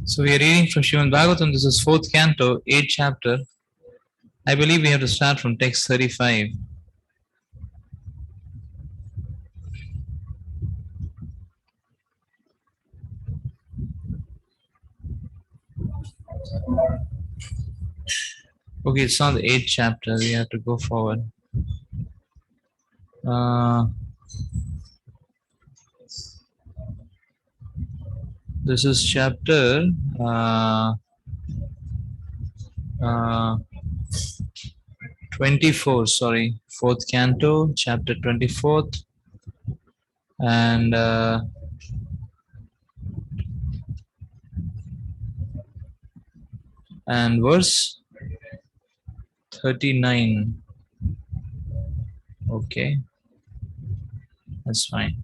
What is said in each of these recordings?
So we are reading from Srimad Bhagwatam. This is 4th canto, 8th chapter. I believe we have to start from text 35. Okay, it's not the 8th chapter. We have to go forward. This is chapter 24. Sorry, 4th canto, chapter 24th, and verse 39. Okay, that's fine.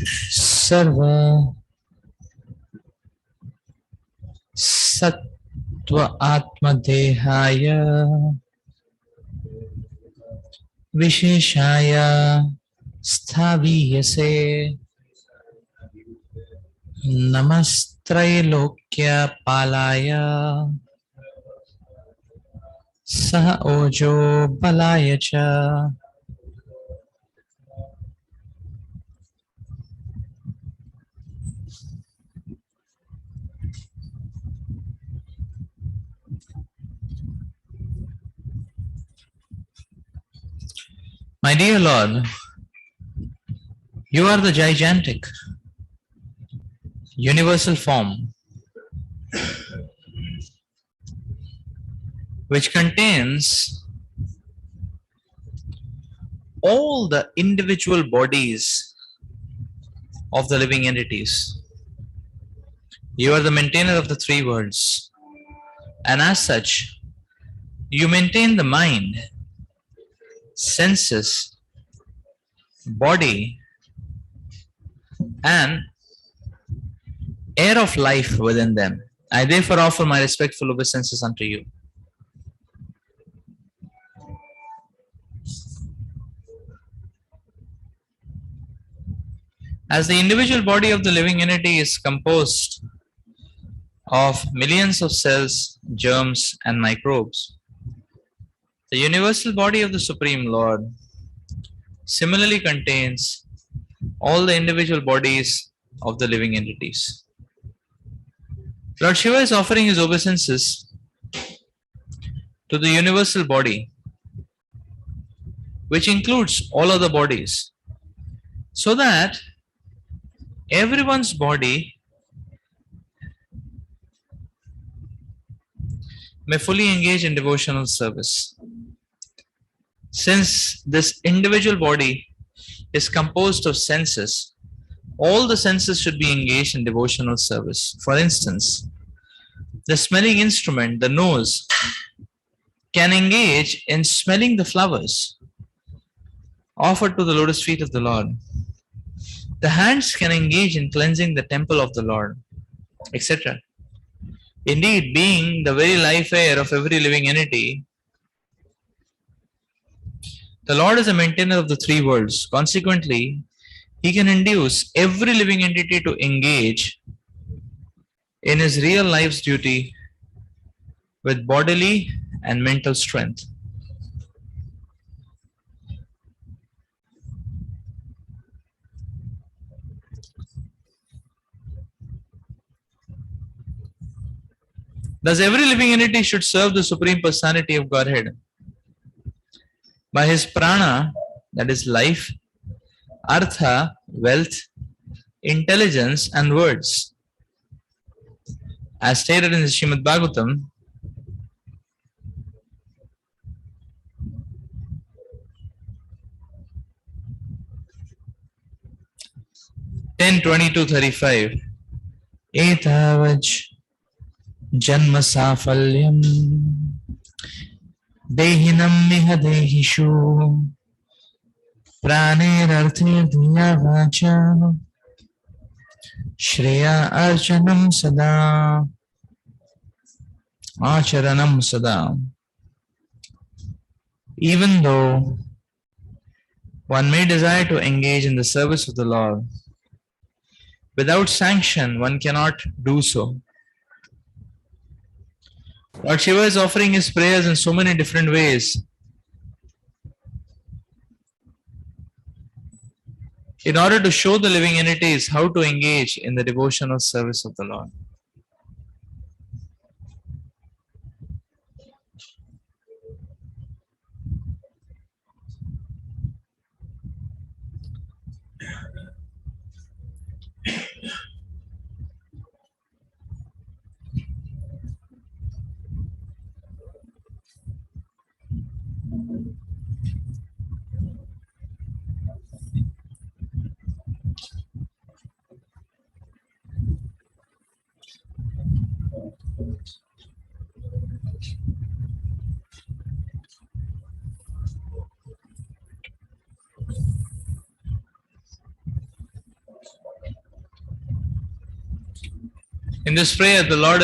Sarva Sattva Atma Dehaya Visheshaya Sthaviyase Namastrailokya Palaya Saha Ojo Balaya Cha. My dear Lord, you are the gigantic, universal form which contains all the individual bodies of the living entities. You are the maintainer of the three worlds, and as such, you maintain the mind, senses, body, and air of life within them. I therefore offer my respectful obeisances unto you. As the individual body of the living entity is composed of millions of cells, germs, and microbes, the universal body of the Supreme Lord similarly contains all the individual bodies of the living entities. Lord Shiva is offering his obeisances to the universal body, which includes all other bodies, so that everyone's body may fully engage in devotional service. Since this individual body is composed of senses, all the senses should be engaged in devotional service. For instance, the smelling instrument, the nose, can engage in smelling the flowers offered to the lotus feet of the Lord. The hands can engage in cleansing the temple of the Lord, etc. Indeed, being the very life air of every living entity, the Lord is a maintainer of the three worlds. Consequently, he can induce every living entity to engage in his real life's duty with bodily and mental strength. Thus, every living entity should serve the Supreme Personality of Godhead by his prana, that is life, artha, wealth, intelligence, and words. As stated in the Srimad Bhagwatam, ten 22-35, Etavaj Janma Safalyam Dehinam Miha Dehishu Pranirarthe Diya Vacha Shreya Archanam Sada Acharanam Sada. Even though one may desire to engage in the service of the Lord, Without sanction, one cannot do so. Lord Shiva is offering his prayers in so many different ways. In order to show the living entities how to engage in the devotional service of the Lord. In this prayer, Lord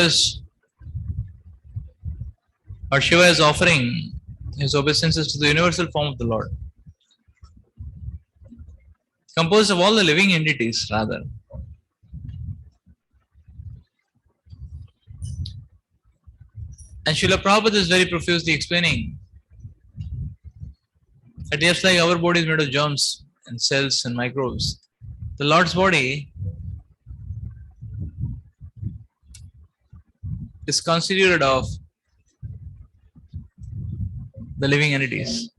Shiva is offering his obeisances to the universal form of the Lord, composed of all the living entities, rather. And Srila Prabhupada is very profusely explaining that just like our body is made of germs and cells and microbes, the Lord's body is constituted of the living entities.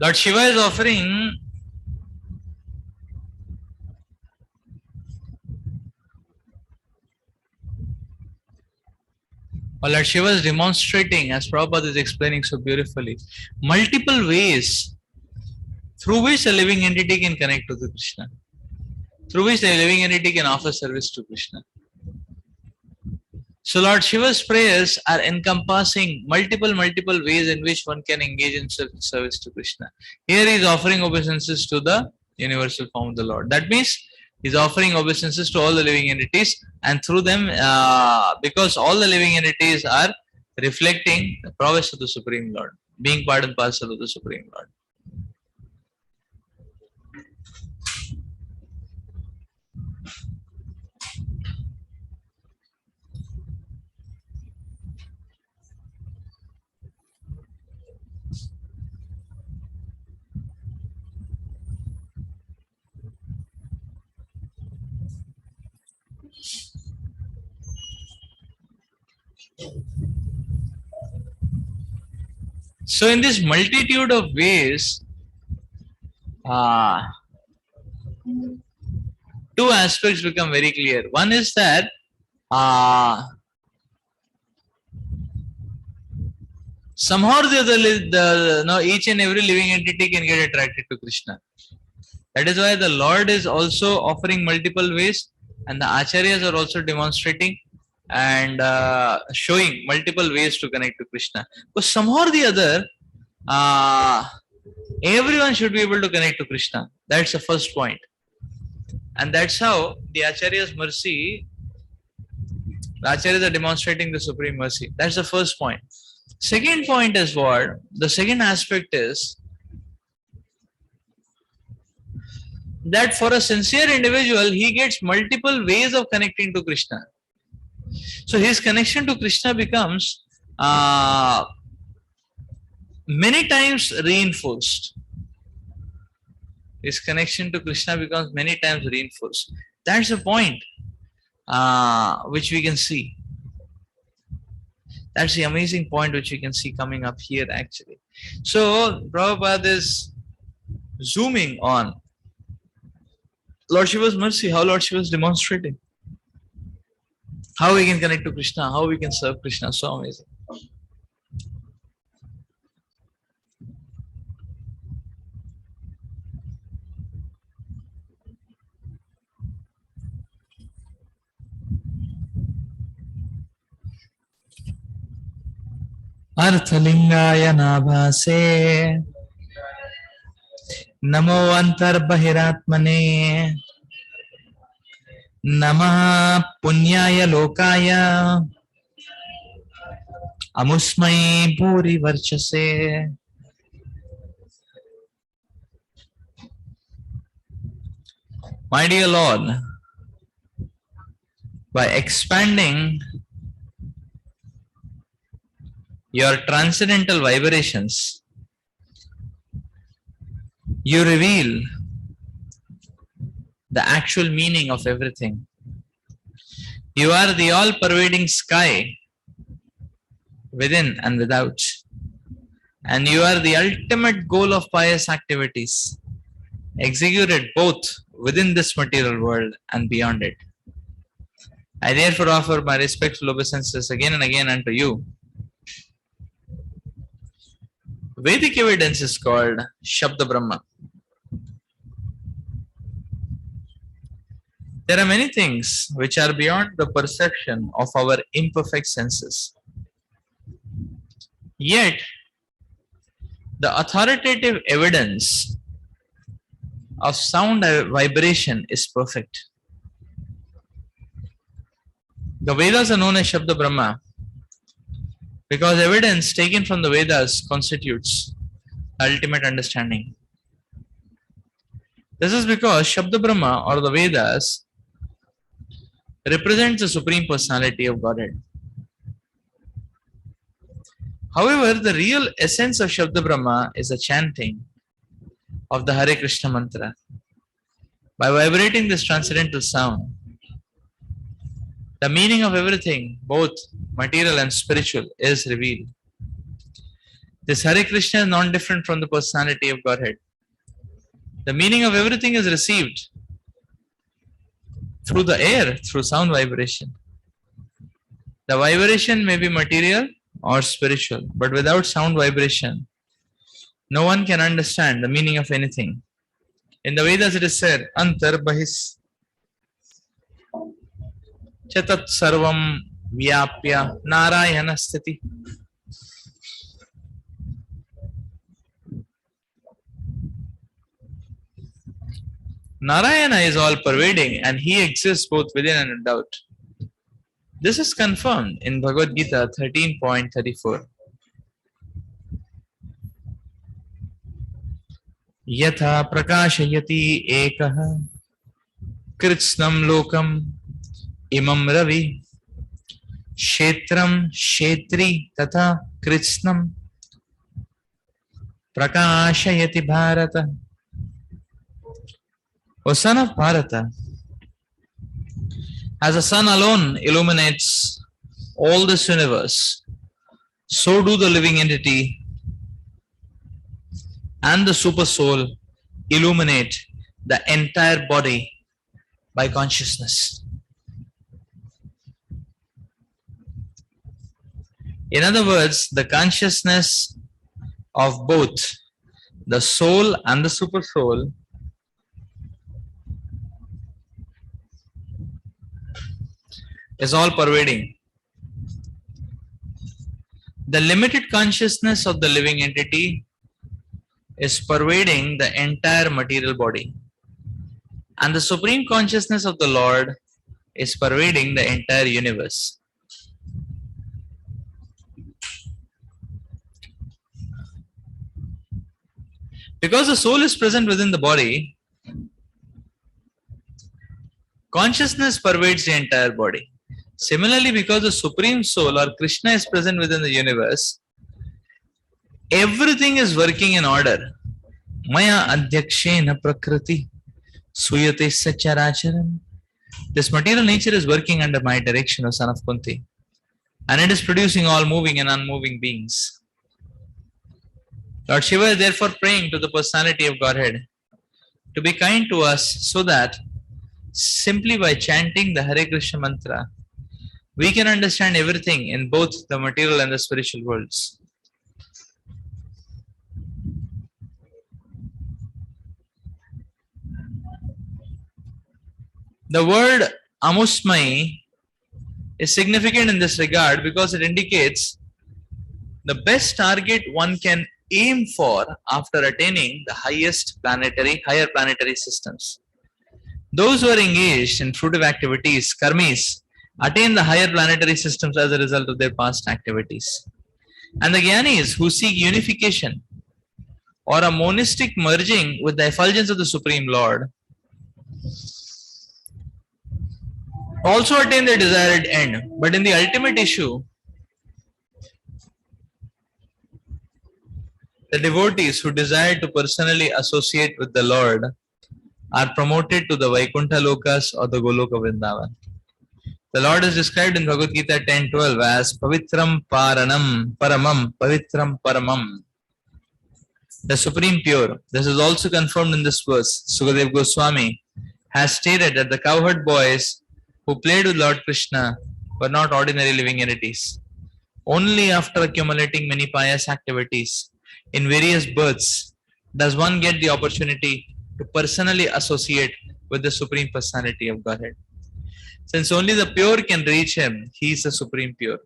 Lord Shiva is offering Lord Shiva is demonstrating, as Prabhupada is explaining so beautifully, multiple ways through which a living entity can connect to the Krishna, through which the living entity can offer service to Krishna. So Lord Shiva's prayers are encompassing multiple ways in which one can engage in service to Krishna. Here he is offering obeisances to the universal form of the Lord. That means he is offering obeisances to all the living entities, and through them, because all the living entities are reflecting the prowess of the Supreme Lord, being part and parcel of the Supreme Lord. So in this multitude of ways, two aspects become very clear. One is that somehow or the other, each and every living entity can get attracted to Krishna. That is why the Lord is also offering multiple ways, and the acharyas are also demonstrating and showing multiple ways to connect to Krishna. But somehow or the other, everyone should be able to connect to Krishna. That's the first point. And that's how the Acharya's mercy, the Acharyas are demonstrating the supreme mercy. That's the first point. Second point is what? The second aspect is that for a sincere individual, he gets multiple ways of connecting to Krishna. So his connection to Krishna becomes many times reinforced. His connection to Krishna becomes many times reinforced. That's the point which we can see. That's the amazing point which we can see coming up here actually. So Prabhupada is zooming on Lord Shiva's mercy, how Lord Shiva is demonstrating. How we can connect to Krishna, how we can serve Krishna. So amazing. Arthalingaya nabhase Namo antarbhahiratmane Namaha Punyaya Lokaya Amusmai Bhuri Varchase. My dear Lord, by expanding your transcendental vibrations, you reveal the actual meaning of everything. You are the all-pervading sky within and without. And you are the ultimate goal of pious activities, executed both within this material world and beyond it. I therefore offer my respectful obeisances again and again unto you. Vedic evidence is called Shabda Brahma. There are many things which are beyond the perception of our imperfect senses. Yet, the authoritative evidence of sound vibration is perfect. The Vedas are known as Shabda Brahma because evidence taken from the Vedas constitutes ultimate understanding. This is because Shabda Brahma or the Vedas represents the Supreme Personality of Godhead. However, the real essence of Shabda Brahma is the chanting of the Hare Krishna mantra. By vibrating this transcendental sound, the meaning of everything, both material and spiritual, is revealed. This Hare Krishna is not different from the personality of Godhead. The meaning of everything is received through the air, through sound vibration. The vibration may be material or spiritual, but without sound vibration, no one can understand the meaning of anything. In the Vedas it is said, Antar Bahis Chatat Sarvam Vyapya Narayana Sthiti. Narayana is all pervading and he exists both within and without. This is confirmed in Bhagavad Gita 13.34. Yatha prakashayati ekaha kritsnam lokam imam ravi kshetram kshetri tatha kritsnam prakashayati bharata. O son of Bharata, as the sun alone illuminates all this universe, so do the living entity and the super soul illuminate the entire body by consciousness. In other words, the consciousness of both the soul and the super soul is all pervading. The limited consciousness of the living entity is pervading the entire material body, and the supreme consciousness of the Lord is pervading the entire universe. Because the soul is present within the body, consciousness pervades the entire body. Similarly, because the Supreme Soul or Krishna is present within the universe, everything is working in order. Maya adhyakshena prakriti suyate sacharacharam. This material nature is working under my direction, O son of Kunti, and it is producing all moving and unmoving beings. Lord Shiva is therefore praying to the personality of Godhead to be kind to us so that simply by chanting the Hare Krishna mantra, we can understand everything in both the material and the spiritual worlds. The word amusmai is significant in this regard because it indicates the best target one can aim for after attaining the higher planetary systems. Those who are engaged in fruitive activities, karmis, attain the higher planetary systems as a result of their past activities. And the jnanis who seek unification or a monistic merging with the effulgence of the Supreme Lord also attain their desired end. But in the ultimate issue, the devotees who desire to personally associate with the Lord are promoted to the Vaikuntha Lokas or the Goloka Vrindavan. The Lord is described in Bhagavad Gita 10:12 as Pavitram Paranam Paramam Pavitram Paramam, the Supreme Pure. This is also confirmed in this verse. Sukadev Goswami has stated that the cowherd boys who played with Lord Krishna were not ordinary living entities. Only after accumulating many pious activities in various births does one get the opportunity to personally associate with the Supreme Personality of Godhead. Since only the pure can reach Him, He is the Supreme Pure.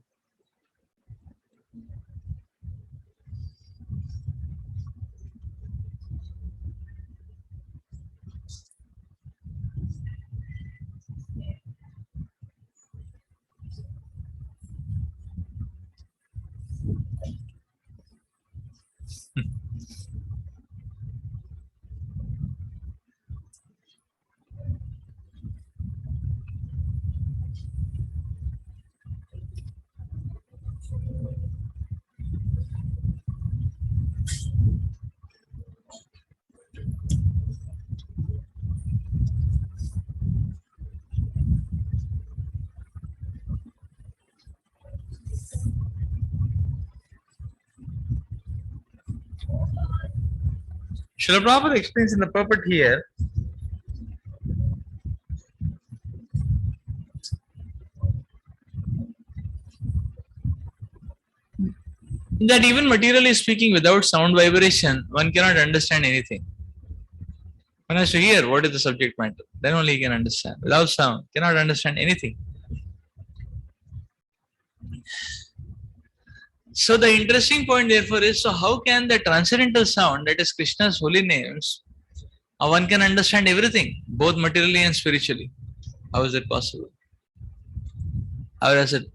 Srila Prabhupada explains in the purport here that even materially speaking, without sound vibration, one cannot understand anything. One has to hear what is the subject matter, then only he can understand. Without sound, cannot understand anything. So the interesting point therefore is, so how can the transcendental sound, that is Krishna's holy names, one can understand everything, both materially and spiritually? How is it possible? How does that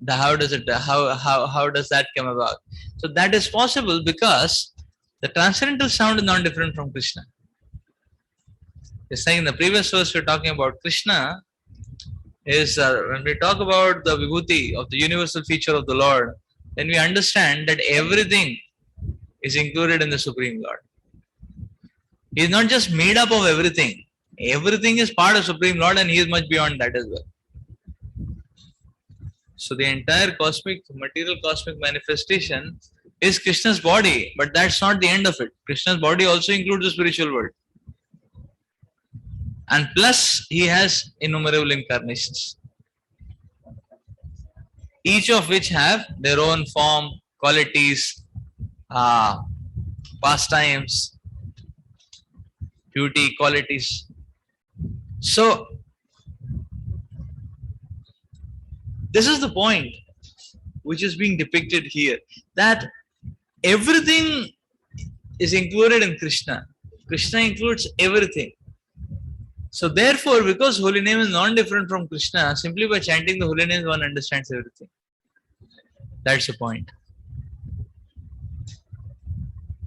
come about? So that is possible because the transcendental sound is not different from Krishna. It's like in the previous verse we're talking about Krishna is when we talk about the vibhuti of the universal feature of the Lord, then we understand that everything is included in the Supreme Lord. He is not just made up of everything. Everything is part of Supreme Lord and He is much beyond that as well. So the entire material cosmic manifestation is Krishna's body, but that's not the end of it. Krishna's body also includes the spiritual world. And plus, He has innumerable incarnations, each of which have their own form, qualities, pastimes, beauty, qualities. So, this is the point which is being depicted here, that everything is included in Krishna. Krishna includes everything. So therefore, because holy name is non-different from Krishna, simply by chanting the holy names one understands everything. That's the point.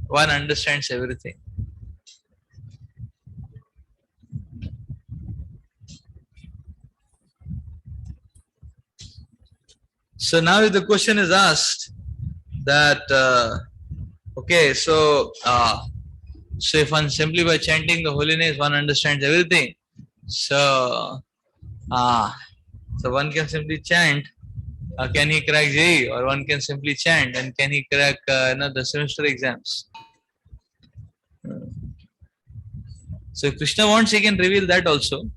One understands everything. So now if the question is asked that, okay, so if one simply by chanting the holy names one understands everything, so one can simply chant, can he crack JEE, or one can simply chant and can he crack the semester exams. So if Krishna wants, he can reveal that also.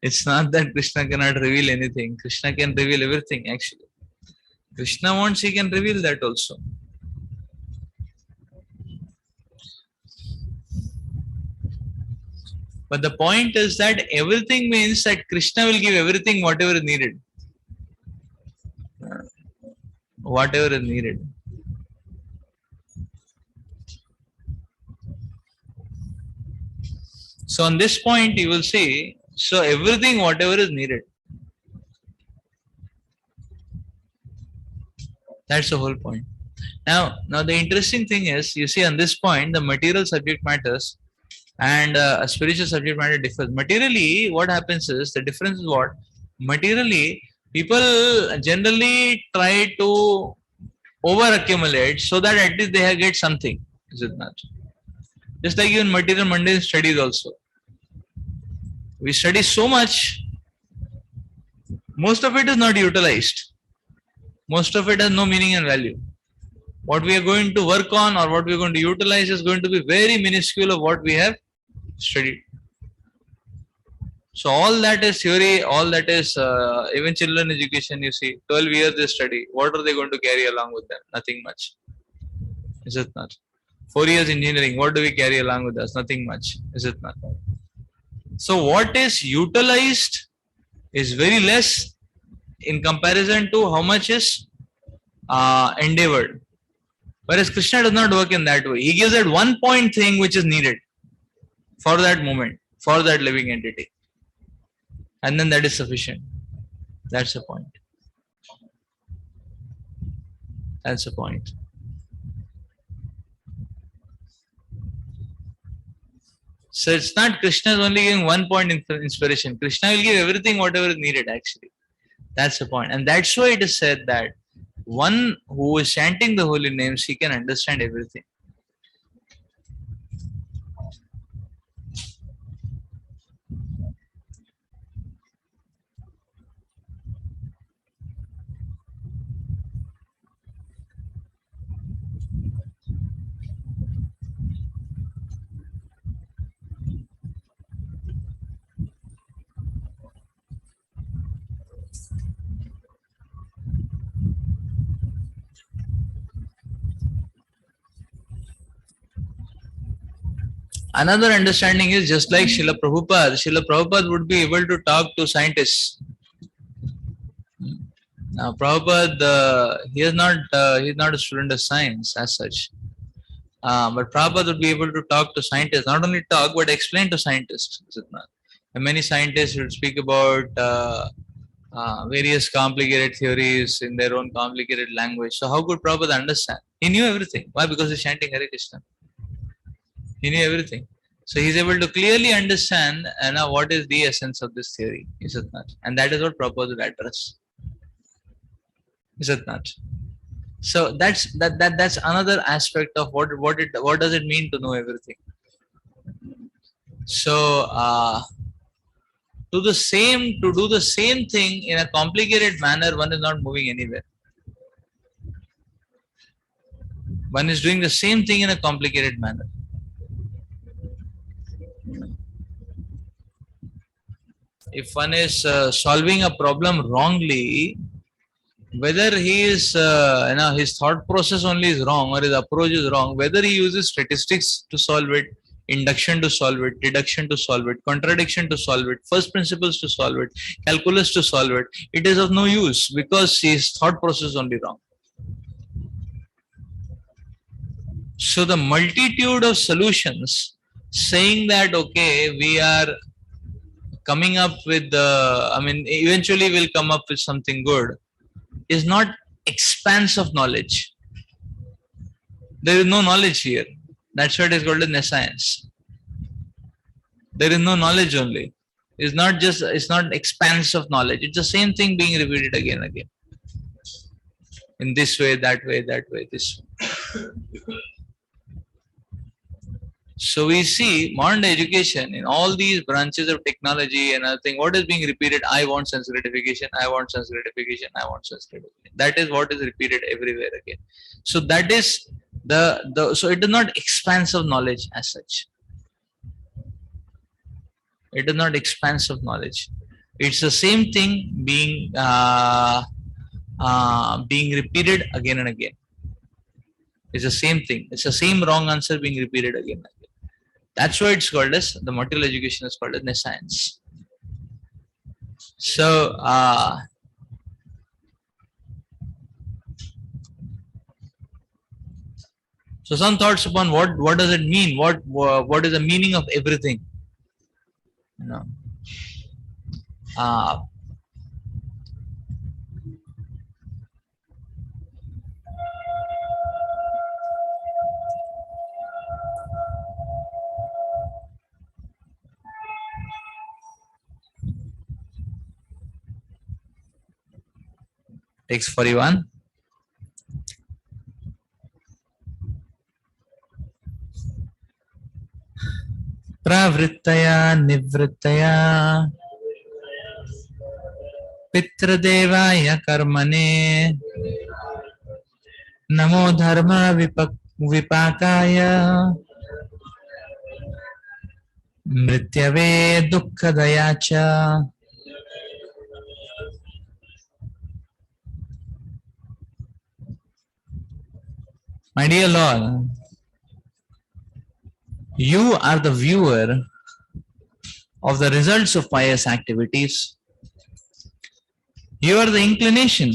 It's not that Krishna cannot reveal anything. Krishna can reveal everything actually. Krishna wants, he can reveal that also. But the point is that everything means that Krishna will give everything whatever is needed. Whatever is needed. So on this point you will see, so everything whatever is needed. That's the whole point. Now the interesting thing is, you see on this point the material subject matters and a spiritual subject matter differs. Materially, what happens is, the difference is what? Materially, people generally try to over accumulate so that at least they get something. Is it not? Just like even material mundane studies also. We study so much, most of it is not utilized. Most of it has no meaning and value. What we are going to work on or what we are going to utilize is going to be very minuscule of what we have studied. So all that is theory, all that is even children education, you see, 12 years they study. What are they going to carry along with them? Nothing much. Is it not? 4 years engineering, what do we carry along with us? Nothing much. Is it not? So what is utilized is very less in comparison to how much is endeavored. Whereas Krishna does not work in that way. He gives that one point thing which is needed for that moment, for that living entity. And then that is sufficient. That's the point. That's the point. So it's not Krishna is only giving one point inspiration. Krishna will give everything whatever is needed actually. That's the point. And that's why it is said that one who is chanting the holy names, he can understand everything. Another understanding is just like Srila Prabhupada would be able to talk to scientists. Now Prabhupada, he's not a student of science as such. But Prabhupada would be able to talk to scientists, not only talk but explain to scientists. Is it not? And many scientists would speak about various complicated theories in their own complicated language. So how could Prabhupada understand? He knew everything. Why? Because he's chanting Hare Krishna. He knew everything. So he's able to clearly understand what is the essence of this theory. Is it not? And that is what Prabhupada would address. Is it not? So that's another aspect of what does it mean to know everything. So to do the same thing in a complicated manner, one is not moving anywhere. One is doing the same thing in a complicated manner. If one is solving a problem wrongly, whether he is his thought process only is wrong or his approach is wrong, whether he uses statistics to solve it, induction to solve it, deduction to solve it, contradiction to solve it, first principles to solve it, calculus to solve it, it is of no use because his thought process is only wrong. So the multitude of solutions saying that okay, we are coming up with eventually we'll come up with something good, is not expanse of knowledge. There is no knowledge here. That's why it is called as nescience. There is no knowledge only. It's not expanse of knowledge. It's the same thing being repeated again and again. In this way, that way, this way. So we see modern education in all these branches of technology and other thing, what is being repeated? I want sense gratification, I want sense gratification, I want sense gratification. That is what is repeated everywhere again. So that is so it is not expanse of knowledge as such. It is not expanse of knowledge. It's the same thing being repeated again and again. It's the same thing. It's the same wrong answer being repeated again and again. That's why it's called as, the material education is called as nescience. So some thoughts upon what does it mean? What is the meaning of everything? No. Uh, Text 41. Pravrittaya nivrittaya pitradevaya karmane namo dharma vipakaya mrityave dukkhadayacha. My dear Lord, you are the viewer of the results of pious activities. You are the inclination,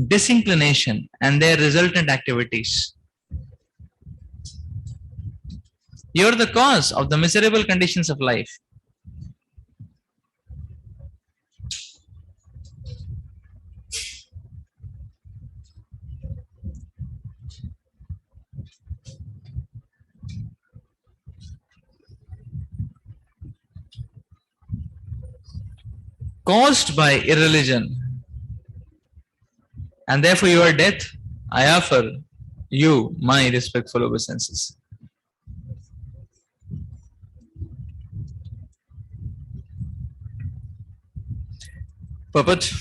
disinclination, and their resultant activities. You are the cause of the miserable conditions of life. Caused by irreligion, and therefore your death, I offer you my respectful obeisances. Purport.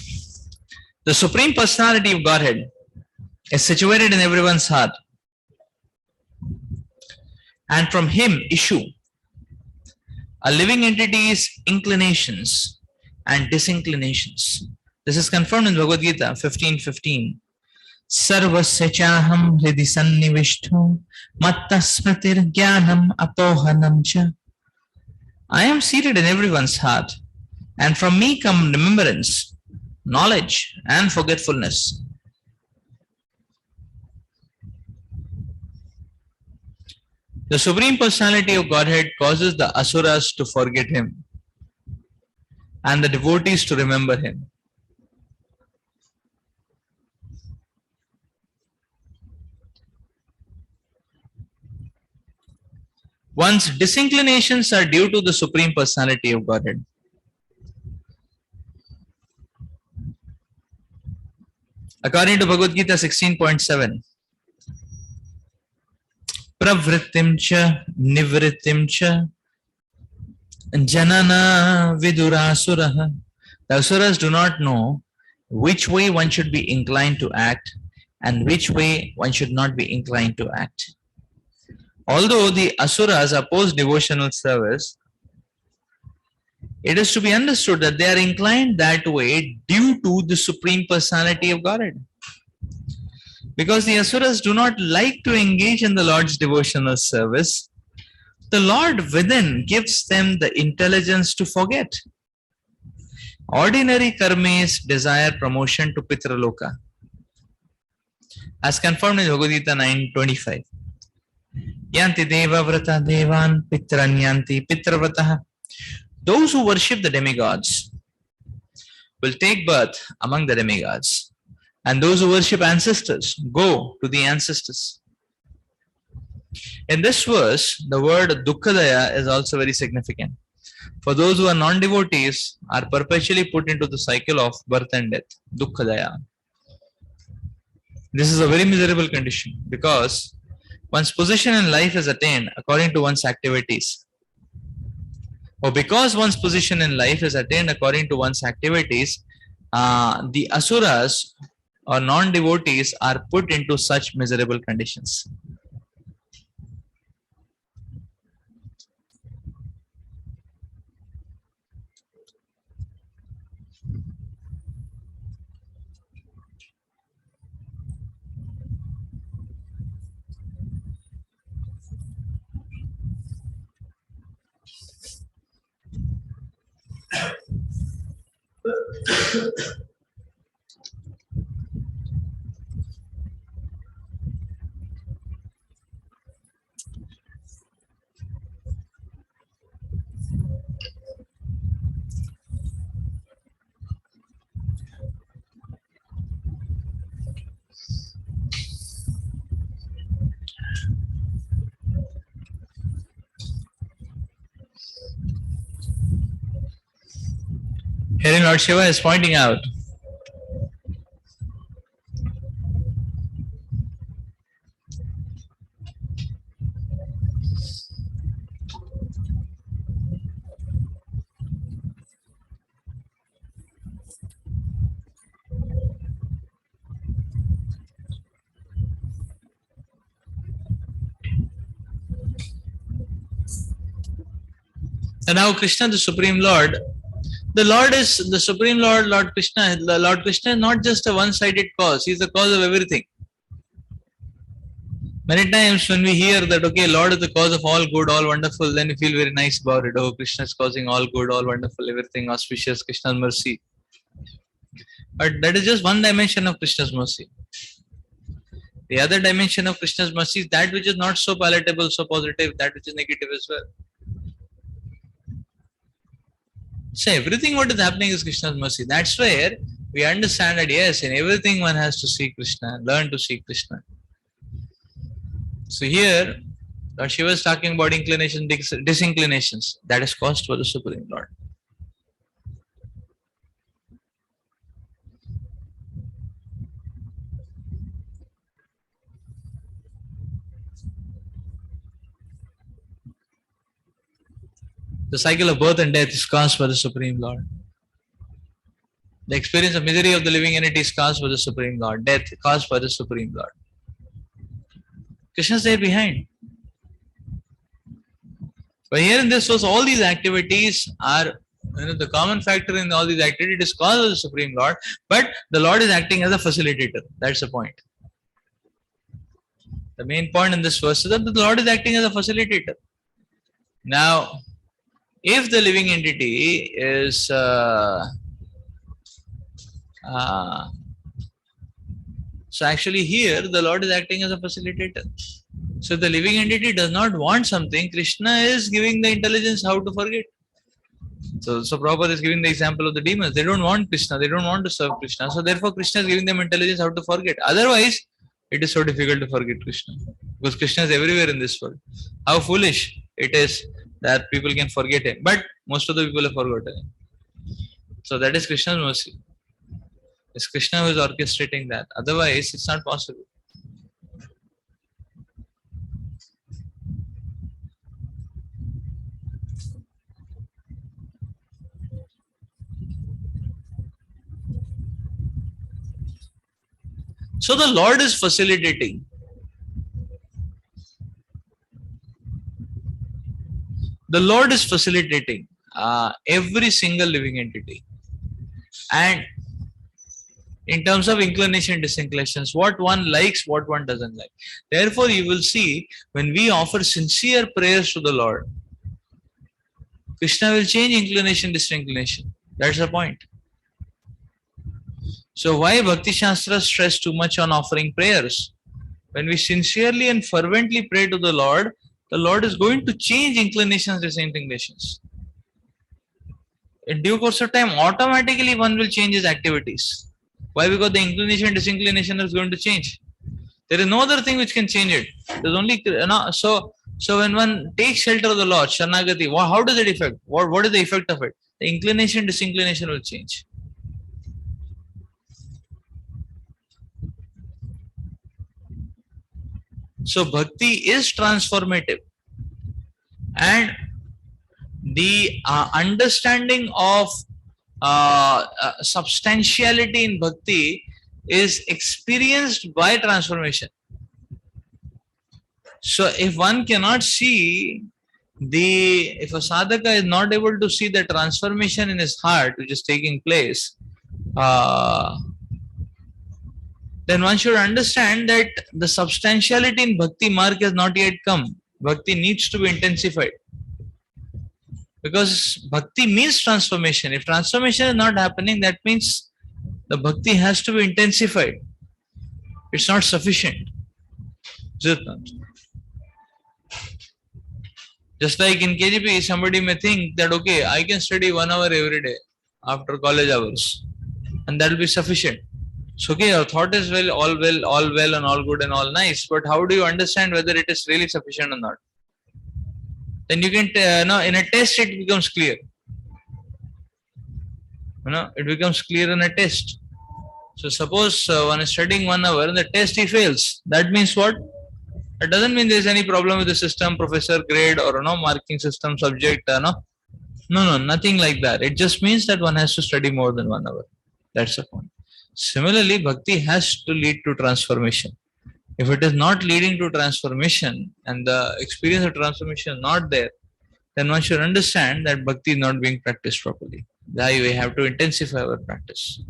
The Supreme Personality of Godhead is situated in everyone's heart, and from him issue a living entity's inclinations and disinclinations. This is confirmed in Bhagavad Gita 15:15. Sarvasya chaham hridi sannivishto matta smritir jnanam atohanam cha. I am seated in everyone's heart, and from me come remembrance, knowledge, and forgetfulness. The Supreme Personality of Godhead causes the asuras to forget him and the devotees to remember him. One's disinclinations are due to the Supreme Personality of Godhead. According to Bhagavad Gita 16.7, pravrittim cha nivrittim cha janana vidurasuraha. The asuras do not know which way one should be inclined to act and which way one should not be inclined to act. Although the asuras oppose devotional service, it is to be understood that they are inclined that way due to the Supreme Personality of Godhead. Because the asuras do not like to engage in the Lord's devotional service, the Lord within gives them the intelligence to forget. Ordinary karmis desire promotion to Pitraloka, as confirmed in Bhagavad Gita 9:25. Yanti deva vrata devan pitran yanti pitravataha. Those who worship the demigods will take birth among the demigods, and those who worship ancestors go to the ancestors. In this verse, the word dukkadaya is also very significant. For those who are non-devotees are perpetually put into the cycle of birth and death, dukkadaya. This is a very miserable condition because one's position in life is attained according to one's activities. Or because one's position in life is attained according to one's activities, the asuras or non-devotees are put into such miserable conditions. Herein Lord Shiva is pointing out and now Krishna, the Supreme Lord, the Lord is the Supreme Lord, Lord Krishna. Lord Krishna is not just a one-sided cause. He is the cause of everything. Many times when we hear that, okay, Lord is the cause of all good, all wonderful, then we feel very nice about it. Oh, Krishna is causing all good, all wonderful, everything auspicious, Krishna's mercy. But that is just one dimension of Krishna's mercy. The other dimension of Krishna's mercy is that which is not so palatable, so positive, that which is negative as well. So everything what is happening is Krishna's mercy. That's where we understand that yes, in everything one has to see Krishna, learn to see Krishna. So here, Lord Shiva is talking about inclinations, disinclinations. That is caused by the Supreme Lord. The cycle of birth and death is caused by the Supreme Lord. The experience of misery of the living entity is caused by the Supreme Lord. Death caused by the Supreme Lord. Krishna is there behind. But here in this verse, all these activities are, the common factor in all these activities is caused by the Supreme Lord, but the Lord is acting as a facilitator. That's the point. The main point in this verse is that the Lord is acting as a facilitator. Now, if the living entity is so actually here the Lord is acting as a facilitator. So if the living entity does not want something, Krishna is giving the intelligence how to forget. So Prabhupada is giving the example of the demons. They don't want Krishna, they don't want to serve Krishna. So therefore Krishna is giving them intelligence how to forget. Otherwise, it is so difficult to forget Krishna. Because Krishna is everywhere in this world. How foolish it is that people can forget him. But most of the people have forgotten him. So that is Krishna's mercy. It's Krishna who is orchestrating that. Otherwise, it's not possible. So the Lord is facilitating. The Lord is facilitating every single living entity. And in terms of inclination, disinclinations, what one likes, what one doesn't like. Therefore, you will see when we offer sincere prayers to the Lord, Krishna will change inclination, disinclination. That's the point. So why Bhakti Shastra stress too much on offering prayers? When we sincerely and fervently pray to the Lord is going to change inclinations, disinclinations. In due course of time, automatically one will change his activities. Why? Because the inclination, disinclination is going to change. There is no other thing which can change it. There's only so when one takes shelter of the Lord, Sharanagati, how does it affect? What is the effect of it? The inclination, disinclination will change. So bhakti is transformative, and the understanding of substantiality in bhakti is experienced by transformation. So if one cannot see if a sadhaka is not able to see the transformation in his heart which is taking place, then one should understand that the substantiality in bhakti mark has not yet come. Bhakti needs to be intensified. Because bhakti means transformation. If transformation is not happening, that means the bhakti has to be intensified. It's not sufficient. Just like in KGP, somebody may think that, okay, I can study 1 hour every day after college hours, and that will be sufficient. So, okay, your thought is all well and all good and all nice, but how do you understand whether it is really sufficient or not? Then you can, in a test it becomes clear. it becomes clear in a test. So suppose one is studying 1 hour and the test he fails. That means what? It doesn't mean there is any problem with the system, professor, grade, or marking system, subject. No, nothing like that. It just means that one has to study more than 1 hour. That's the point. Similarly, bhakti has to lead to transformation. If it is not leading to transformation and the experience of transformation is not there, then one should understand that bhakti is not being practiced properly. That we have to intensify our practice.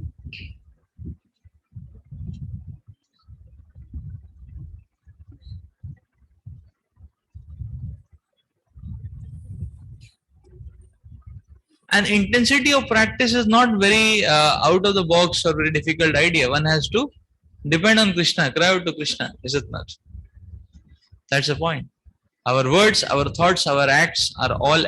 And intensity of practice is not very out of the box or very difficult idea. One has to depend on Krishna, cry out to Krishna, is it not? That's the point. Our words, our thoughts, our acts are all